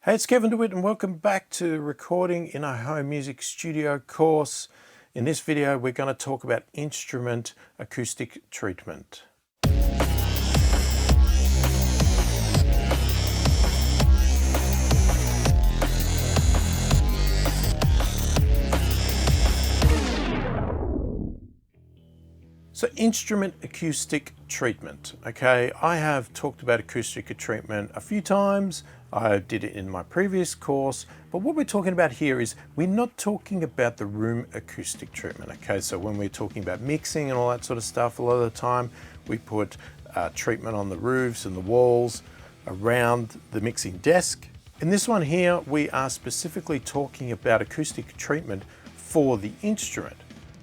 Hey, it's Kevin DeWitt and welcome back to Recording in a Home Music Studio course. In this video, we're going to talk about instrument acoustic treatment. So instrument acoustic treatment, okay, I have talked about acoustic treatment a few times. I did it in my previous course, but what we're talking about here is we're not talking about the room acoustic treatment, okay? So when we're talking about mixing and all that sort of stuff, a lot of the time we put treatment on the roofs and the walls around the mixing desk. In this one here, we are specifically talking about acoustic treatment for the instrument,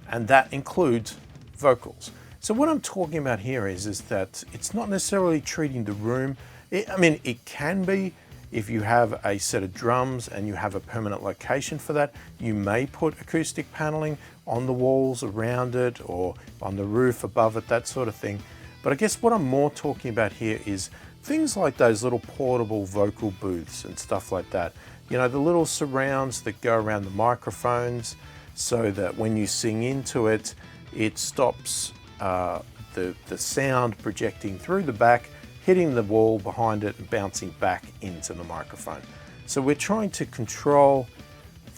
and that includes vocals. So what I'm talking about here is that it's not necessarily treating the room. It can be if you have a set of drums and you have a permanent location for that. You may put acoustic paneling on the walls around it or on the roof above it, that sort of thing. But I guess what I'm more talking about here is things like those little portable vocal booths and stuff like that. You know, the little surrounds that go around the microphones so that when you sing into it, it stops the sound projecting through the back, hitting the wall behind it and bouncing back into the microphone. So we're trying to control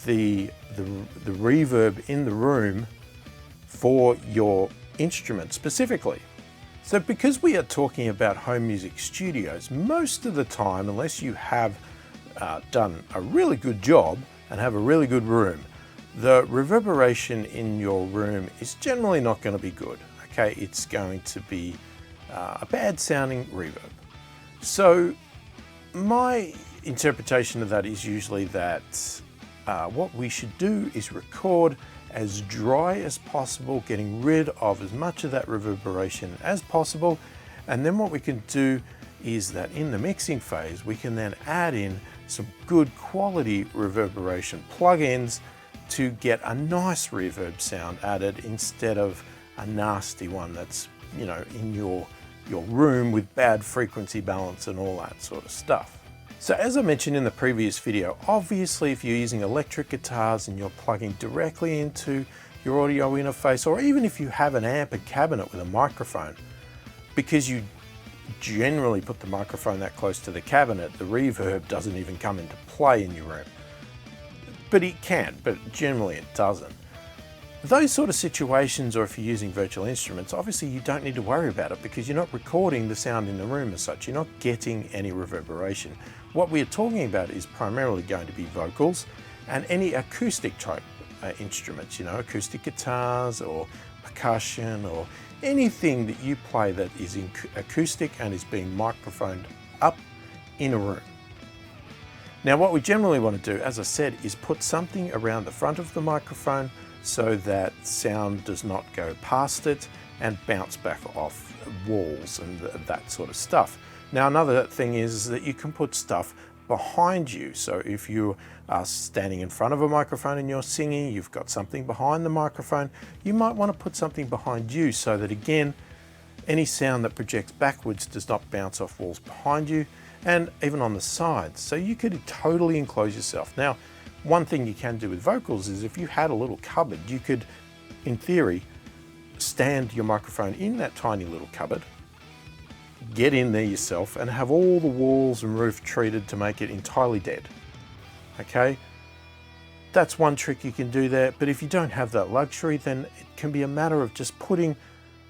the reverb in the room for your instrument specifically. So because we are talking about home music studios, most of the time, unless you have done a really good job and have a really good room, the reverberation in your room is generally not going to be good, okay? It's going to be a bad sounding reverb. So my interpretation of that is usually that what we should do is record as dry as possible, getting rid of as much of that reverberation as possible. And then what we can do is that in the mixing phase, we can then add in some good quality reverberation plugins to get a nice reverb sound added instead of a nasty one that's, you know, in your room with bad frequency balance and all that sort of stuff. So as I mentioned in the previous video, obviously if you're using electric guitars and you're plugging directly into your audio interface, or even if you have an amp and cabinet with a microphone, because you generally put the microphone that close to the cabinet, the reverb doesn't even come into play in your room. But it can, but generally it doesn't. Those sort of situations, or if you're using virtual instruments, obviously you don't need to worry about it because you're not recording the sound in the room as such. You're not getting any reverberation. What we're talking about is primarily going to be vocals and any acoustic type instruments, you know, acoustic guitars or percussion or anything that you play that is acoustic and is being microphoned up in a room. Now what we generally want to do, as I said, is put something around the front of the microphone so that sound does not go past it and bounce back off walls and that sort of stuff. Now another thing is that you can put stuff behind you. So if you are standing in front of a microphone and you're singing, you've got something behind the microphone, you might want to put something behind you so that again, any sound that projects backwards does not bounce off walls behind you and even on the sides. So you could totally enclose yourself. Now, one thing you can do with vocals is if you had a little cupboard, you could, in theory, stand your microphone in that tiny little cupboard, get in there yourself and have all the walls and roof treated to make it entirely dead, okay? That's one trick you can do there, but if you don't have that luxury, then it can be a matter of just putting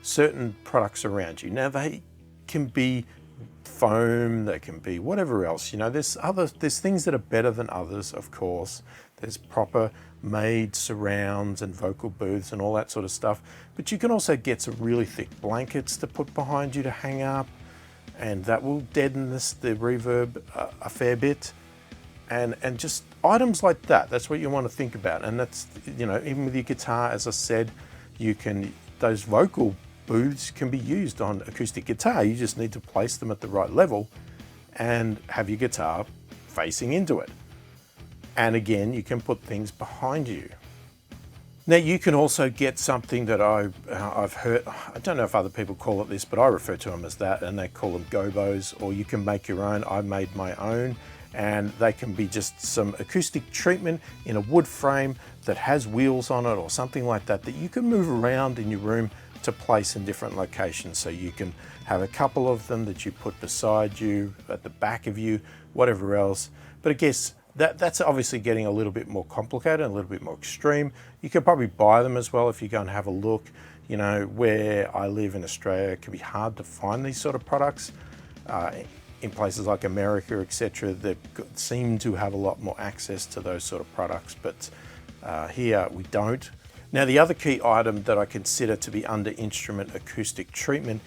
certain products around you. Now they can be foam, they can be whatever else, you know, there's things that are better than others, of course. There's proper made surrounds and vocal booths and all that sort of stuff, but you can also get some really thick blankets to put behind you to hang up, and that will deaden the reverb a fair bit, and just items like that. That's what you want to think about. And that's, you know, even with your guitar, as I said, you can, those vocal booths can be used on acoustic guitar. You just need to place them at the right level and have your guitar facing into it. And again, you can put things behind you. Now you can also get something that I've heard, I don't know if other people call it this, but I refer to them as that, and they call them gobos, or you can make your own. I made my own, and they can be just some acoustic treatment in a wood frame that has wheels on it or something like that that you can move around in your room to place in different locations. So you can have a couple of them that you put beside you, at the back of you, whatever else. But I guess that's obviously getting a little bit more complicated, a little bit more extreme. You could probably buy them as well if you go and have a look. You know, where I live in Australia, it can be hard to find these sort of products. In places like America, etc., that seem to have a lot more access to those sort of products, but here we don't. Now, the other key item that I consider to be under instrument acoustic treatment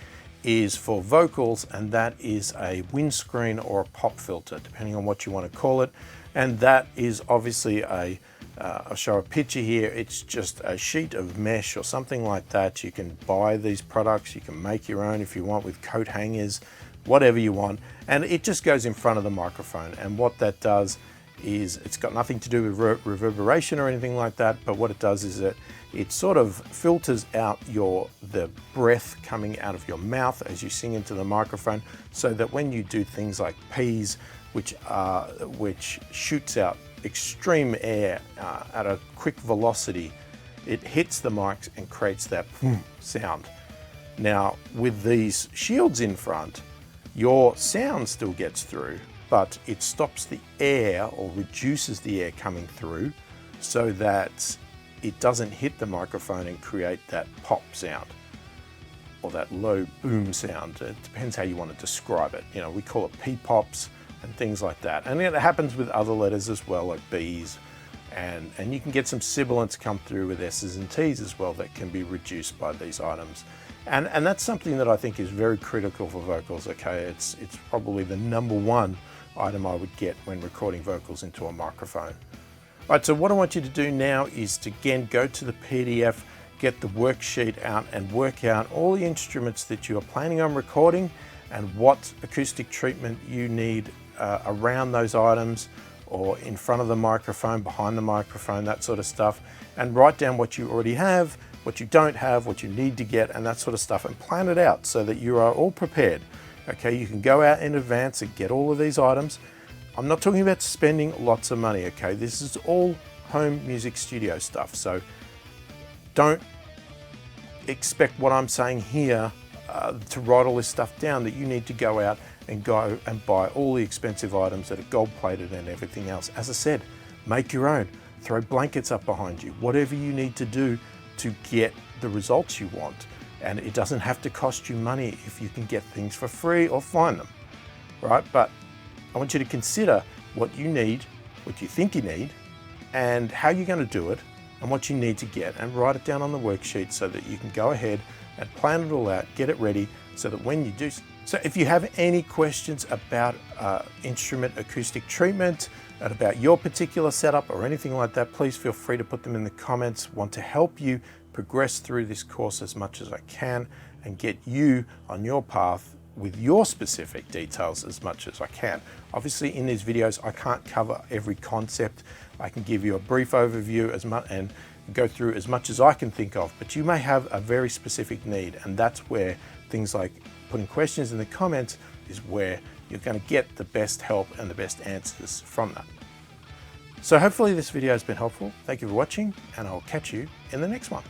is for vocals, and that is a windscreen or a pop filter, depending on what you want to call it. And that is obviously I'll show a picture here. It's just a sheet of mesh or something like that. You can buy these products, you can make your own if you want, with coat hangers, whatever you want. And it just goes in front of the microphone. And what that does is, it's got nothing to do with reverberation or anything like that, but what it does is it sort of filters out the breath coming out of your mouth as you sing into the microphone, so that when you do things like P's, which shoots out extreme air at a quick velocity, it hits the mics and creates that sound. Now, with these shields in front, your sound still gets through, but it stops the air or reduces the air coming through so that it doesn't hit the microphone and create that pop sound or that low boom sound. It depends how you want to describe it. You know, we call it P-pops and things like that. And it happens with other letters as well, like B's, and you can get some sibilants come through with S's and T's as well that can be reduced by these items. And that's something that I think is very critical for vocals, okay? It's probably the #1 item I would get when recording vocals into a microphone. All right, so what I want you to do now is to, again, go to the PDF, get the worksheet out and work out all the instruments that you are planning on recording and what acoustic treatment you need around those items, or in front of the microphone, behind the microphone, that sort of stuff, and write down what you already have, what you don't have, what you need to get, and that sort of stuff, and plan it out so that you are all prepared. Okay, you can go out in advance and get all of these items. I'm not talking about spending lots of money, okay? This is all home music studio stuff, so don't expect what I'm saying here to write all this stuff down, that you need to go out and go and buy all the expensive items that are gold plated and everything else. As I said, make your own, throw blankets up behind you, whatever you need to do to get the results you want. And it doesn't have to cost you money if you can get things for free or find them, right? But I want you to consider what you need, what you think you need, and how you're going to do it, and what you need to get, and write it down on the worksheet so that you can go ahead and plan it all out, get it ready, so that when you do. So if you have any questions about instrument acoustic treatment, and about your particular setup or anything like that, please feel free to put them in the comments. I want to help you progress through this course as much as I can and get you on your path with your specific details as much as I can. Obviously, in these videos, I can't cover every concept. I can give you a brief overview as much and go through as much as I can think of, but you may have a very specific need, and that's where things like putting questions in the comments is where you're going to get the best help and the best answers from that. So hopefully this video has been helpful. Thank you for watching, and I'll catch you in the next one.